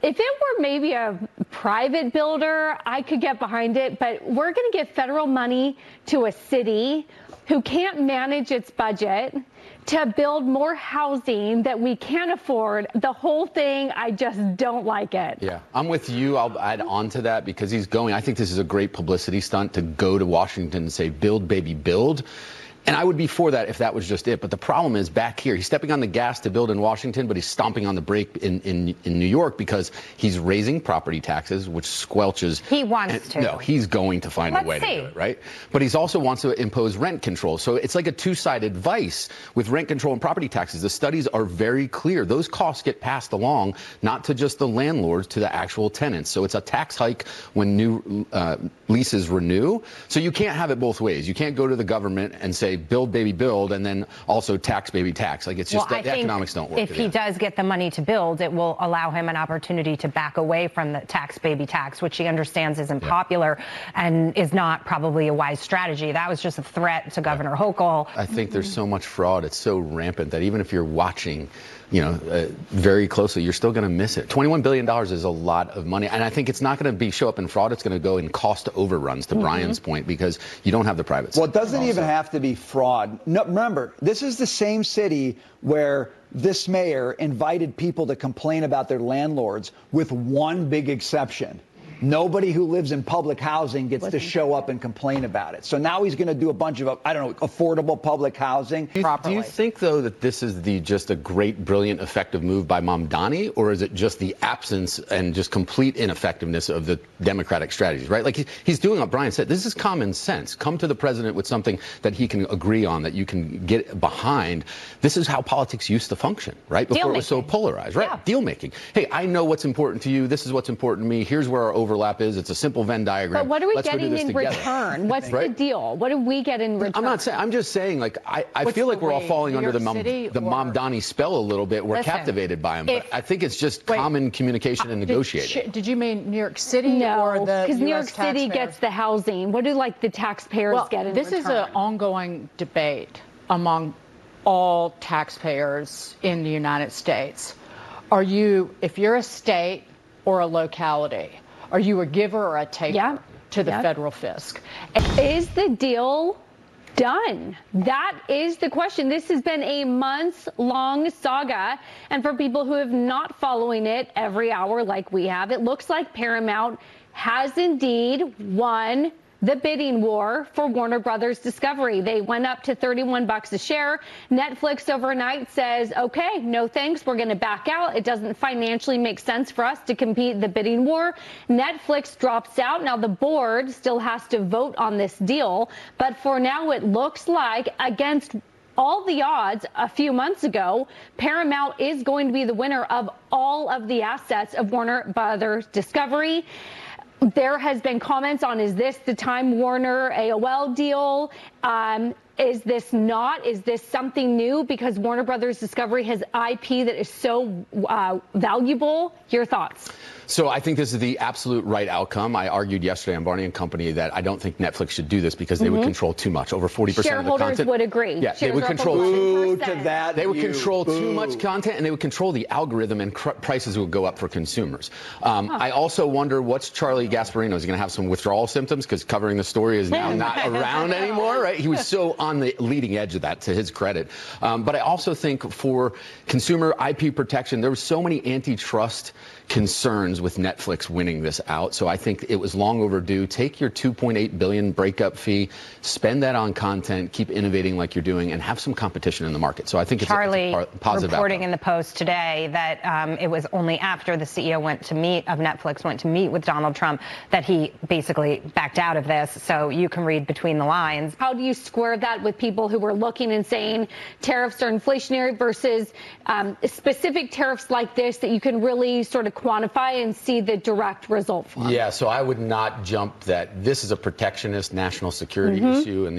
If it were maybe a private builder, I could get behind it, but we're going to give federal money to a city who can't manage its budget to build more housing that we can't afford. The whole thing, I just don't like it. Yeah, I'm with you. I'll add on to that because he's going. I think this is a great publicity stunt to go to Washington and say, build, baby, build. And I would be for that if that was just it. But the problem is back here, he's stepping on the gas to build in Washington, but he's stomping on the brake in New York because he's raising property taxes, which squelches. He wants to. No, he's going to find a way to do it, right? But he's also wants to impose rent control. So it's like a two-sided vice with rent control and property taxes. The studies are very clear. Those costs get passed along, not to just the landlords, to the actual tenants. So it's a tax hike when new leases renew. So you can't have it both ways. You can't go to the government and say, build, baby, build, and then also tax, baby, tax. Like, it's just that the economics don't work. If he does get the money to build, it will allow him an opportunity to back away from the tax, baby, tax, which he understands isn't popular and is not probably a wise strategy. That was just a threat to Governor Hochul. I think there's so much fraud. It's so rampant that even if you're watching, very closely, you're still going to miss it. $21 billion is a lot of money. And I think it's not going to show up in fraud. It's going to go in cost overruns, to Brian's point, because you don't have the private sector. Well, it doesn't even have to be fraud. No, remember, this is the same city where this mayor invited people to complain about their landlords with one big exception. Nobody who lives in public housing gets to show up and complain about it. So now he's going to do a bunch of, I don't know, affordable public housing. Do you think, though, that this is just a great, brilliant, effective move by Mamdani, or is it just the absence and just complete ineffectiveness of the Democratic strategies, right? Like, he's doing what Brian said. This is common sense. Come to the president with something that he can agree on, that you can get behind. This is how politics used to function, right? Before it was so polarized, right? Yeah. Deal making. Hey, I know what's important to you. This is what's important to me. Here's where our overlap is. It's a simple Venn diagram. But what are we getting in return? What's the deal? What do we get in return? I'm not saying. I'm just saying. Like, I feel like we're all falling under the Mamdani spell a little bit. We're captivated by him. But I think it's just common communication and negotiating. Did you mean New York City? No, because New York City gets the housing. What do the taxpayers get in return? This is an ongoing debate among all taxpayers in the United States. If you're a state or a locality, are you a giver or a taker to the federal fisc? Is the deal done? That is the question. This has been a months-long saga, and for people who have not following it every hour like we have, it looks like Paramount has indeed won the bidding war for Warner Brothers Discovery. They went up to $31 a share. Netflix overnight says, okay, no thanks, we're going to back out. It doesn't financially make sense for us to compete in the bidding war. Netflix drops out. Now the board still has to vote on this deal, but for now it looks like, against all the odds a few months ago, Paramount is going to be the winner of all of the assets of Warner Brothers Discovery. There has been comments on, is this the Time Warner AOL deal? Is this not? Is this something new? Because Warner Brothers Discovery has IP that is so valuable. Your thoughts? So I think this is the absolute right outcome. I argued yesterday on Barney & Company that I don't think Netflix should do this because they would control too much, over 40% of the content. Shareholders would agree. Yeah, they would control They would control too much content, and they would control the algorithm, and prices would go up for consumers. I also wonder, what's Charlie Gasparino? Is he going to have some withdrawal symptoms because covering the story is now not around anymore, right? He was so on the leading edge of that, to his credit. But I also think for consumer IP protection, there were so many antitrust concerns with Netflix winning this out. So I think it was long overdue. Take your $2.8 billion breakup fee, spend that on content, keep innovating like you're doing, and have some competition in the market. So I think it's a positive reporting outcome. In the Post today that it was only after the CEO of Netflix went to meet with Donald Trump that he basically backed out of this. So you can read between the lines. How do you square that with people who were looking and saying tariffs are inflationary versus specific tariffs like this that you can really sort of quantify and see the direct result from? Yeah, so I would not jump that this is a protectionist national security issue, and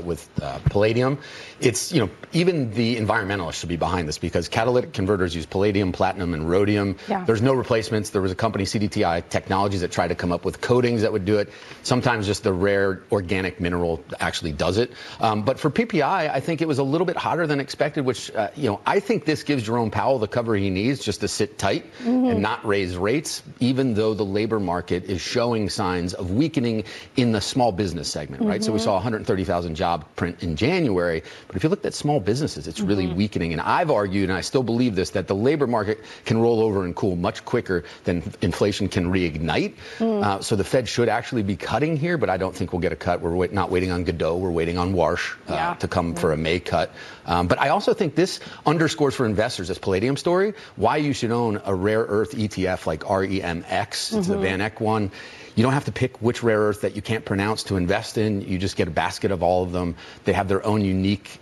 with palladium. It's, even the environmentalists should be behind this because catalytic converters use palladium, platinum, and rhodium. Yeah. There's no replacements. There was a company, CDTI Technologies, that tried to come up with coatings that would do it. Sometimes just the rare organic mineral actually does it. it. But for PPI, I think it was a little bit hotter than expected, which, I think this gives Jerome Powell the cover he needs just to sit tight and not raise rates, even though the labor market is showing signs of weakening in the small business segment, right? So we saw 130,000 job print in January. But if you look at small businesses, it's really weakening. And I've argued, and I still believe this, that the labor market can roll over and cool much quicker than inflation can reignite. So the Fed should actually be cutting here, but I don't think we'll get a cut. We're not waiting on Godot. We're waiting on Warsh to come for a May cut. But I also think this underscores for investors, this Palladium story, why you should own a rare earth ETF like REMX. It's the Van Eck one. You don't have to pick which rare earth that you can't pronounce to invest in. You just get a basket of all of them. They have their own unique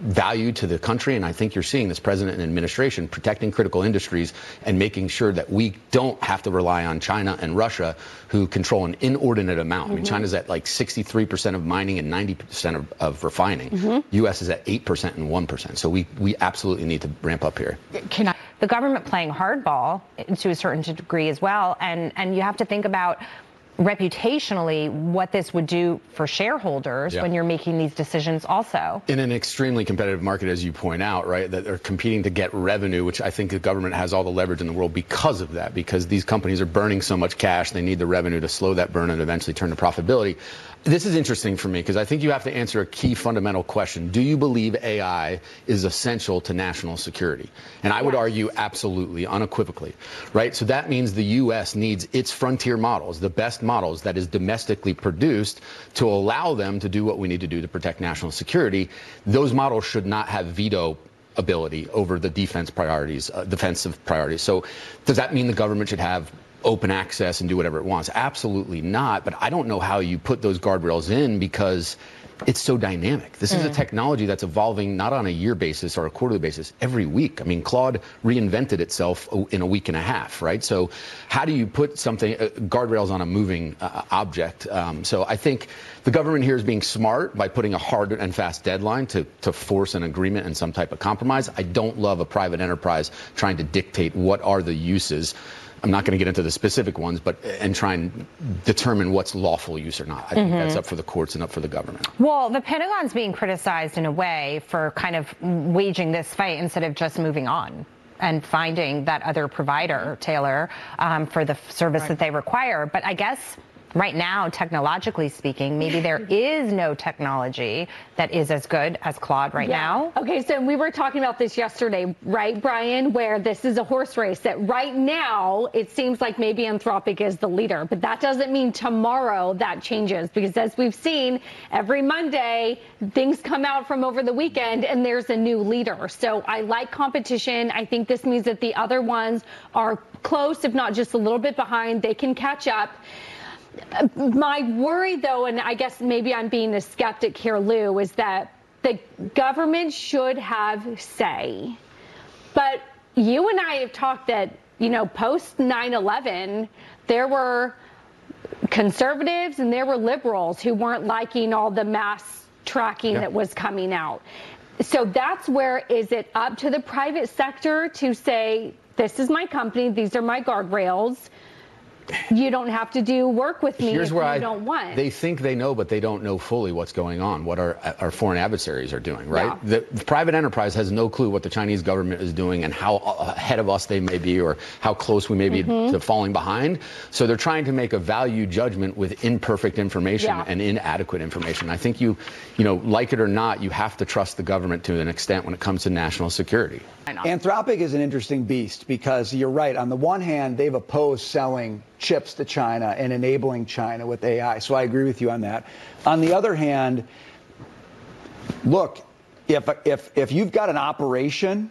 value to the country, and I think you're seeing this president and administration protecting critical industries and making sure that we don't have to rely on China and Russia, who control an inordinate amount. I mean, China's at like 63% of mining and 90% of refining. U.S. is at 8% and 1%. So we absolutely need to ramp up here. The government playing hardball to a certain degree as well, and you have to think about reputationally what this would do for shareholders when you're making these decisions also. In an extremely competitive market, as you point out, right, that they're competing to get revenue, which I think the government has all the leverage in the world because of that, because these companies are burning so much cash, they need the revenue to slow that burn and eventually turn to profitability. This is interesting for me because I think you have to answer a key fundamental question. Do you believe AI is essential to national security? And I would argue absolutely, unequivocally, right? So that means the U.S. needs its frontier models, the best models that is domestically produced, to allow them to do what we need to do to protect national security. Those models should not have veto ability over the defensive priorities. So does that mean the government should have open access and do whatever it wants? Absolutely not. But I don't know how you put those guardrails in because it's so dynamic. This is a technology that's evolving not on a year basis or a quarterly basis, every week. I mean, Claude reinvented itself in a week and a half, right? So how do you put something, guardrails on a moving object? So I think the government here is being smart by putting a hard and fast deadline to force an agreement and some type of compromise. I don't love a private enterprise trying to dictate what are the uses. I'm not going to get into the specific ones, but and try and determine what's lawful use or not. I think that's up for the courts and up for the government. Well, the Pentagon's being criticized in a way for kind of waging this fight instead of just moving on and finding that other provider, Taylor, for the service that they require. But I guess right now, technologically speaking, maybe there is no technology that is as good as Claude right now. Okay, so we were talking about this yesterday, right, Brian, where this is a horse race, that right now it seems like maybe Anthropic is the leader, but that doesn't mean tomorrow that changes, because as we've seen, every Monday things come out from over the weekend and there's a new leader. So I like competition. I think this means that the other ones are close, if not just a little bit behind. They can catch up. My worry, though, and I guess maybe I'm being a skeptic here, Lou, is that the government should have say. But you and I have talked that, post 9/11, there were conservatives and there were liberals who weren't liking all the mass tracking that was coming out. So that's where, is it up to the private sector to say, this is my company, these are my guardrails? You don't have to do work with me if you don't want. They think they know, but they don't know fully what's going on, what our foreign adversaries are doing, right? The private enterprise has no clue what the Chinese government is doing and how ahead of us they may be or how close we may be to falling behind. So they're trying to make a value judgment with imperfect information and inadequate information. I think you like it or not, you have to trust the government to an extent when it comes to national security. Anthropic is an interesting beast because you're right. On the one hand, they've opposed selling chips to China and enabling China with AI. So I agree with you on that. On the other hand, look, if you've got an operation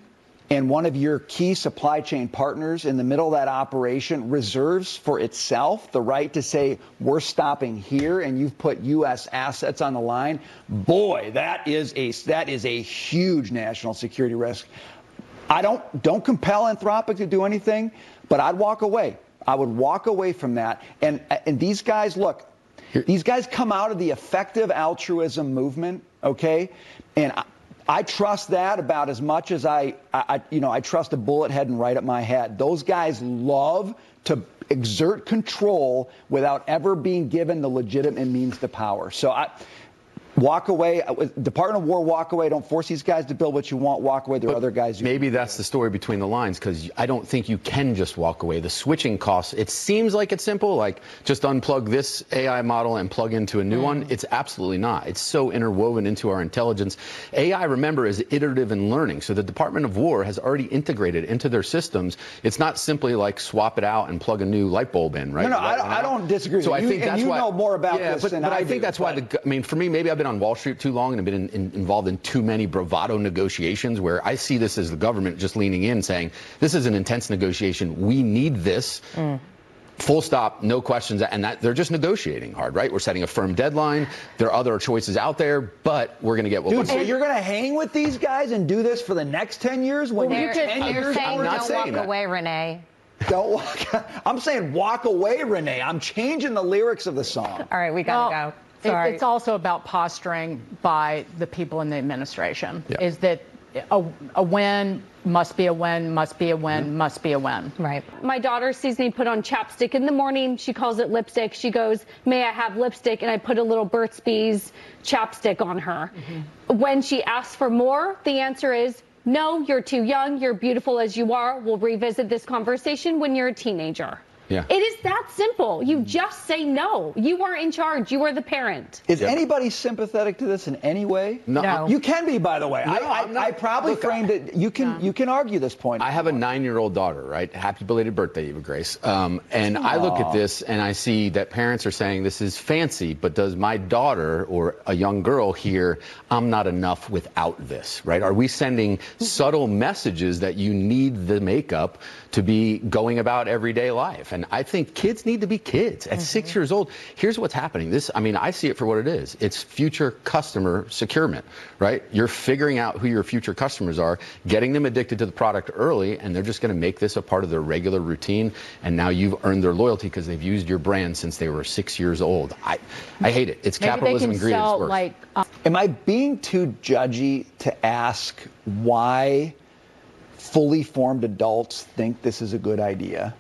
and one of your key supply chain partners in the middle of that operation reserves for itself the right to say, we're stopping here, and you've put U.S. assets on the line, boy, that is a huge national security risk. I don't compel Anthropic to do anything, but I'd walk away. I would walk away from that. And these guys, look, these guys come out of the effective altruism movement, okay? And I trust that about as much as I trust a bullet heading right at my head. Those guys love to exert control without ever being given the legitimate means to power. So Walk away. Department of War, walk away. Don't force these guys to build what you want. Walk away. There are other guys. Maybe that's the story between the lines, because I don't think you can just walk away. The switching costs, it seems like it's simple, like just unplug this AI model and plug into a new one. It's absolutely not. It's so interwoven into our intelligence. AI, remember, is iterative and learning. So the Department of War has already integrated into their systems. It's not simply like swap it out and plug a new light bulb in, right? No, I don't disagree. So I think that's why, know more about this than I do. But I think that's why, I mean, for me, maybe I've been on Wall Street too long and have been involved in too many bravado negotiations where I see this as the government just leaning in saying, this is an intense negotiation. We need this. Full stop, no questions, and that they're just negotiating hard, right? We're setting a firm deadline. There are other choices out there, but we're going to get what we want. So you're going to hang with these guys and do this for the next 10 years? When you're 10 years, saying I'm not don't saying walk away, Renee. Don't walk. I'm saying walk away, Renee. I'm changing the lyrics of the song. All right, we got to go. Sorry. It's also about posturing by the people in the administration. Yeah. Is that a win must be a win, must be a win, must be a win. Right. My daughter sees me put on chapstick in the morning. She calls it lipstick. She goes, "May I have lipstick?" And I put a little Burt's Bees chapstick on her. When she asks for more, the answer is, no, you're too young. You're beautiful as you are. We'll revisit this conversation when you're a teenager. Yeah. It is that simple. You just say no. You are in charge. You are the parent. Is anybody sympathetic to this in any way? No. You can be, by the way. No, I probably framed it. You can argue this point. I have a 9-year-old daughter, right? Happy belated birthday, Eva Grace. And I look at this and I see that parents are saying this is fancy, but does my daughter or a young girl hear, I'm not enough without this, right? Are we sending subtle messages that you need the makeup to be going about everyday life? And I think kids need to be kids. At 6 years old, here's what's happening. I mean, I see it for what it is. It's future customer securement, right? You're figuring out who your future customers are, getting them addicted to the product early, and they're just going to make this a part of their regular routine. And now you've earned their loyalty because they've used your brand since they were 6 years old. I hate it. It's capitalism and greed. Am I being too judgy to ask why fully formed adults think this is a good idea?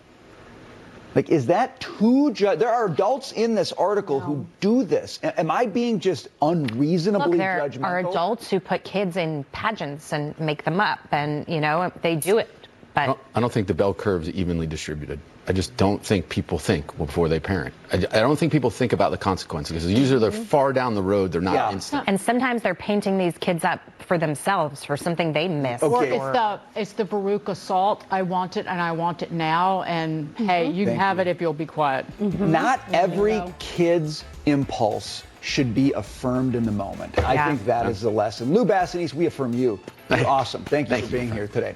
Like, is that too there are adults in this article who do this. Am I being just unreasonably judgmental? There are adults who put kids in pageants and make them up, and, you know, they do it. But I don't think the bell curve's evenly distributed. I just don't think people think before they parent. I don't think people think about the consequences, because usually they're far down the road. They're not instant. And sometimes they're painting these kids up for themselves, for something they missed. Okay. Or it's the Baruch assault. I want it and I want it now. And hey, you can have it if you'll be quiet. Not every kid's impulse should be affirmed in the moment. I think that is the lesson. Lou Basenese, we affirm you. You're awesome. Thank you for being here today.